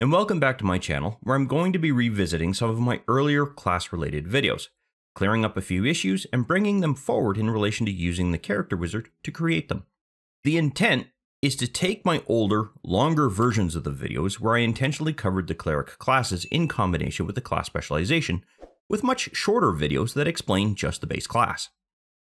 and welcome back to my channel, where I'm going to be revisiting some of my earlier class-related videos, clearing up a few issues and bringing them forward in relation to using the character wizard to create them. The intent is to take my older, longer versions of the videos where I intentionally covered the cleric classes in combination with the class specialization, with much shorter videos that explain just the base class.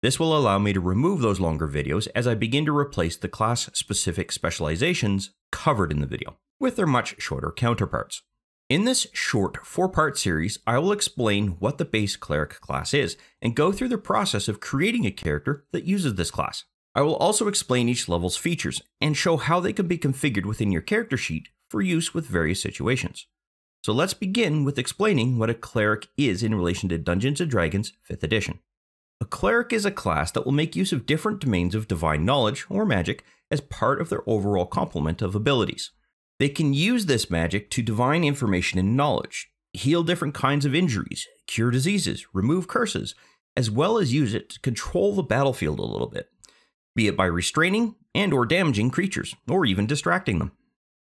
This will allow me to remove those longer videos as I begin to replace the class-specific specializations covered in the video with their much shorter counterparts. In this short 4-part series, I will explain what the base cleric class is and go through the process of creating a character that uses this class. I will also explain each level's features and show how they can be configured within your character sheet for use with various situations. So let's begin with explaining what a cleric is in relation to Dungeons & Dragons 5th edition. A cleric is a class that will make use of different domains of divine knowledge or magic as part of their overall complement of abilities. They can use this magic to divine information and knowledge, heal different kinds of injuries, cure diseases, remove curses, as well as use it to control the battlefield a little bit, be it by restraining and/or damaging creatures, or even distracting them.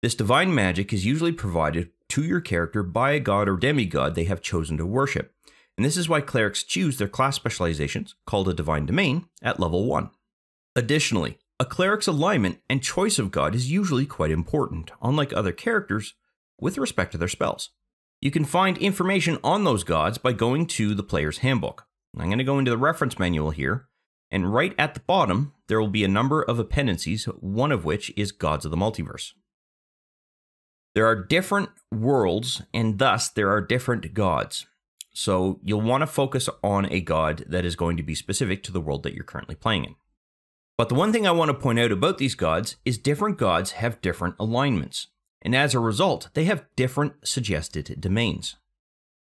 This divine magic is usually provided to your character by a god or demigod they have chosen to worship, and this is why clerics choose their class specializations, called a divine domain, at level 1. Additionally, a cleric's alignment and choice of god is usually quite important, unlike other characters, with respect to their spells. You can find information on those gods by going to the player's handbook. I'm going to go into the reference manual here, and right at the bottom, there will be a number of appendices, one of which is Gods of the Multiverse. There are different worlds, and thus there are different gods. So you'll want to focus on a god that is going to be specific to the world that you're currently playing in. But the one thing I want to point out about these gods is different gods have different alignments, and as a result, they have different suggested domains.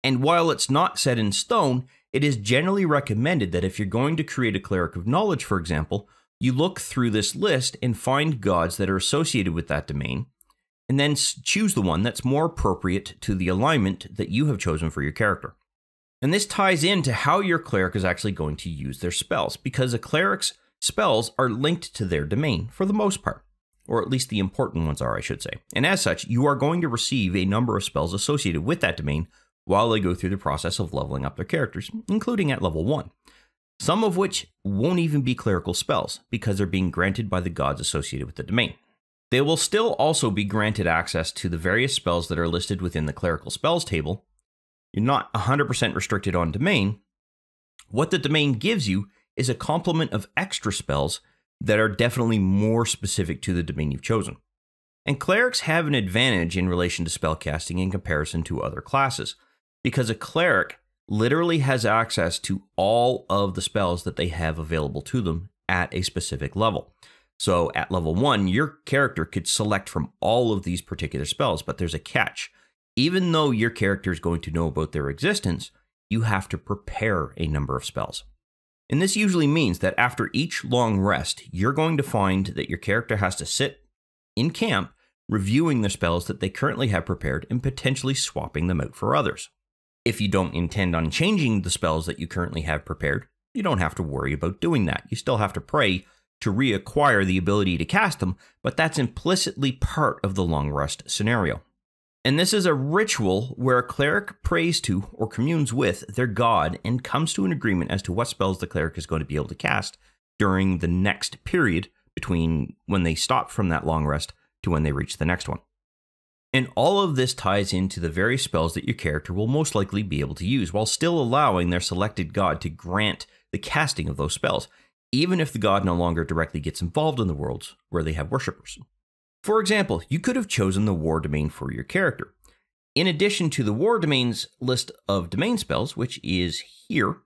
And while it's not set in stone, it is generally recommended that if you're going to create a cleric of knowledge, for example, you look through this list and find gods that are associated with that domain, and then choose the one that's more appropriate to the alignment that you have chosen for your character. And this ties into how your cleric is actually going to use their spells, because a cleric's spells are linked to their domain for the most part, or at least the important ones are, I should say. And as such, you are going to receive a number of spells associated with that domain while they go through the process of leveling up their characters, including at level 1. Some of which won't even be clerical spells, because they're being granted by the gods associated with the domain. They will still also be granted access to the various spells that are listed within the clerical spells table. You're not 100% restricted on domain. What the domain gives you is a complement of extra spells that are definitely more specific to the domain you've chosen. And clerics have an advantage in relation to spellcasting in comparison to other classes, because a cleric literally has access to all of the spells that they have available to them at a specific level. So at level 1, your character could select from all of these particular spells, but there's a catch. Even though your character is going to know about their existence, you have to prepare a number of spells. And this usually means that after each long rest, you're going to find that your character has to sit in camp reviewing the spells that they currently have prepared and potentially swapping them out for others. If you don't intend on changing the spells that you currently have prepared, you don't have to worry about doing that. You still have to pray to reacquire the ability to cast them, but that's implicitly part of the long rest scenario. And this is a ritual where a cleric prays to or communes with their god and comes to an agreement as to what spells the cleric is going to be able to cast during the next period between when they stop from that long rest to when they reach the next one. And all of this ties into the various spells that your character will most likely be able to use, while still allowing their selected god to grant the casting of those spells, even if the god no longer directly gets involved in the worlds where they have worshippers. For example, you could have chosen the war domain for your character. In addition to the war domain's list of domain spells, which is here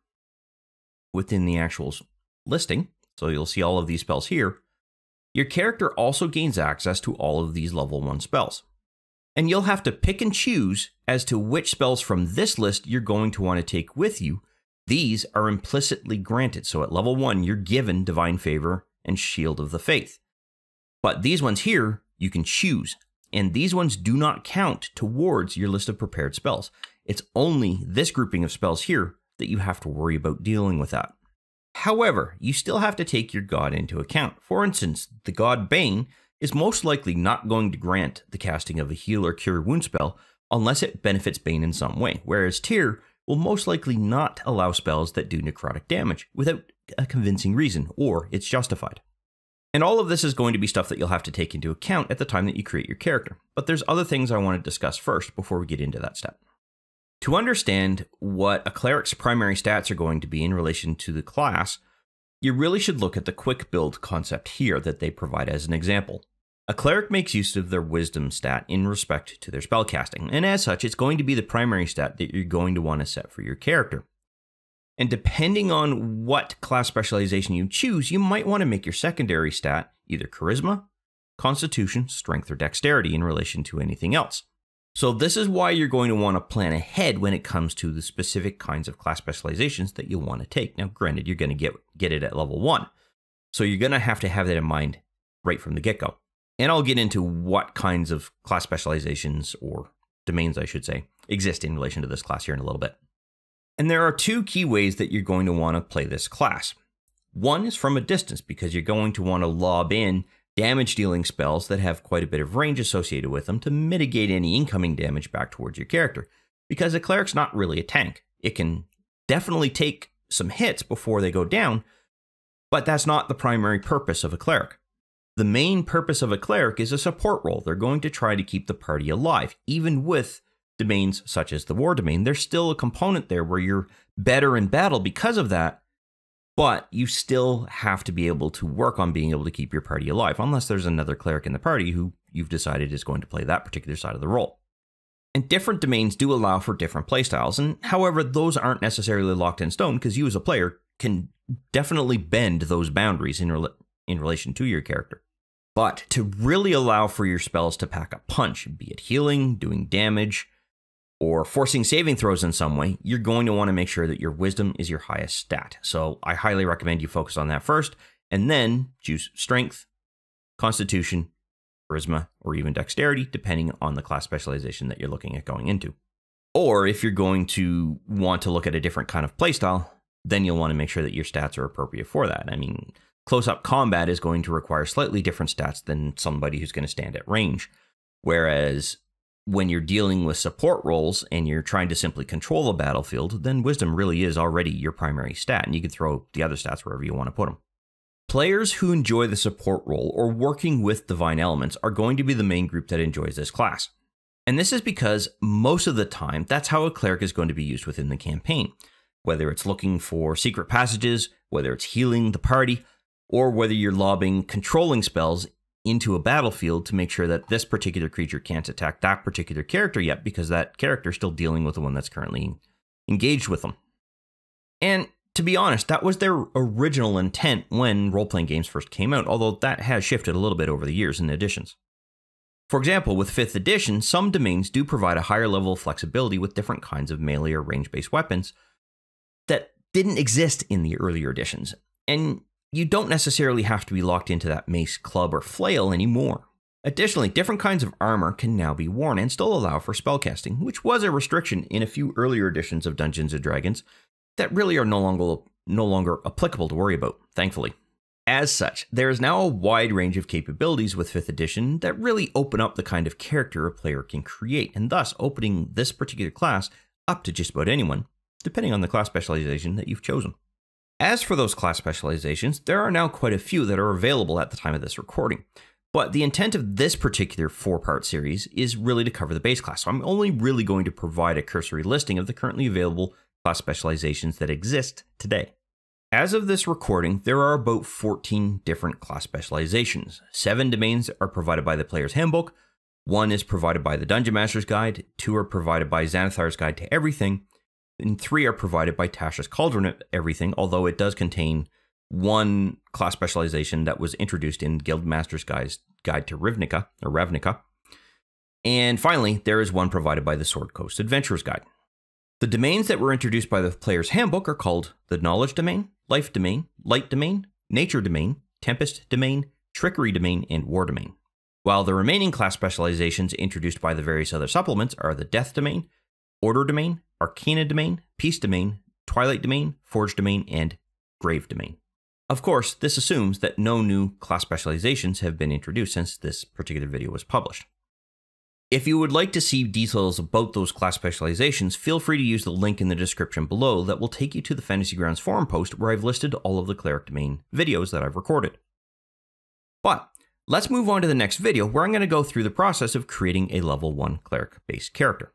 within the actual listing, so you'll see all of these spells here, your character also gains access to all of these level 1 spells. And you'll have to pick and choose as to which spells from this list you're going to want to take with you. These are implicitly granted, so at level 1, you're given Divine Favor and Shield of the Faith. But these ones here, you can choose, and these ones do not count towards your list of prepared spells. It's only this grouping of spells here that you have to worry about dealing with that. However, you still have to take your god into account. For instance, the god Bane is most likely not going to grant the casting of a heal or cure wound spell unless it benefits Bane in some way, whereas Tyr will most likely not allow spells that do necrotic damage without a convincing reason, or it's justified. And all of this is going to be stuff that you'll have to take into account at the time that you create your character, but there's other things I want to discuss first before we get into that step. To understand what a cleric's primary stats are going to be in relation to the class, you really should look at the quick build concept here that they provide as an example. A cleric makes use of their wisdom stat in respect to their spellcasting, and as such, it's going to be the primary stat that you're going to want to set for your character. And depending on what class specialization you choose, you might want to make your secondary stat either charisma, constitution, strength, or dexterity in relation to anything else. So this is why you're going to want to plan ahead when it comes to the specific kinds of class specializations that you'll want to take. Now, granted, you're going to get it at level 1, so you're going to have that in mind right from the get-go. And I'll get into what kinds of class specializations, or domains I should say, exist in relation to this class here in a little bit. And there are 2 key ways that you're going to want to play this class. One is from a distance, because you're going to want to lob in damage dealing spells that have quite a bit of range associated with them to mitigate any incoming damage back towards your character. Because a cleric's not really a tank. It can definitely take some hits before they go down, but that's not the primary purpose of a cleric. The main purpose of a cleric is a support role. They're going to try to keep the party alive. Even with domains such as the war domain, there's still a component there where you're better in battle because of that, but you still have to be able to work on being able to keep your party alive, unless there's another cleric in the party who you've decided is going to play that particular side of the role. And different domains do allow for different playstyles, and however, those aren't necessarily locked in stone, because you as a player can definitely bend those boundaries in relation to your character. But to really allow for your spells to pack a punch, be it healing, doing damage, or forcing saving throws in some way, you're going to want to make sure that your wisdom is your highest stat. So I highly recommend you focus on that first, and then choose strength, constitution, charisma, or even dexterity, depending on the class specialization that you're looking at going into. Or if you're going to want to look at a different kind of playstyle, then you'll want to make sure that your stats are appropriate for that. I mean, close-up combat is going to require slightly different stats than somebody who's going to stand at range. Whereas when you're dealing with support roles and you're trying to simply control the battlefield, then wisdom really is already your primary stat, and you can throw the other stats wherever you want to put them. Players who enjoy the support role or working with divine elements are going to be the main group that enjoys this class. And this is because most of the time, that's how a cleric is going to be used within the campaign. Whether it's looking for secret passages, whether it's healing the party, or whether you're lobbing controlling spells into a battlefield to make sure that this particular creature can't attack that particular character yet, because that character is still dealing with the one that's currently engaged with them. And to be honest, that was their original intent when role-playing games first came out, although that has shifted a little bit over the years in additions. For example, with 5th edition, some domains do provide a higher level of flexibility with different kinds of melee or range-based weapons that didn't exist in the earlier editions. And you don't necessarily have to be locked into that mace, club, or flail anymore. Additionally, different kinds of armor can now be worn and still allow for spellcasting, which was a restriction in a few earlier editions of Dungeons & Dragons that really are no longer applicable to worry about, thankfully. As such, there is now a wide range of capabilities with 5th edition that really open up the kind of character a player can create, and thus opening this particular class up to just about anyone, depending on the class specialization that you've chosen. As for those class specializations, there are now quite a few that are available at the time of this recording, but the intent of this particular 4-part series is really to cover the base class, so I'm only really going to provide a cursory listing of the currently available class specializations that exist today. As of this recording, there are about 14 different class specializations. 7 domains are provided by the player's handbook, 1 is provided by the Dungeon Master's Guide, 2 are provided by Xanathar's Guide to Everything, and 3 are provided by Tasha's Cauldron of Everything, although it does contain 1 class specialization that was introduced in Guildmaster's Guide to Ravnica. And finally, there is 1 provided by the Sword Coast Adventurer's Guide. The domains that were introduced by the player's handbook are called the Knowledge Domain, Life Domain, Light Domain, Nature Domain, Tempest Domain, Trickery Domain, and War Domain. While the remaining class specializations introduced by the various other supplements are the Death Domain, Order Domain, Arcana Domain, Peace Domain, Twilight Domain, Forge Domain, and Grave Domain. Of course, this assumes that no new class specializations have been introduced since this particular video was published. If you would like to see details about those class specializations, feel free to use the link in the description below that will take you to the Fantasy Grounds forum post where I've listed all of the Cleric Domain videos that I've recorded. But let's move on to the next video where I'm going to go through the process of creating a level 1 Cleric-based character.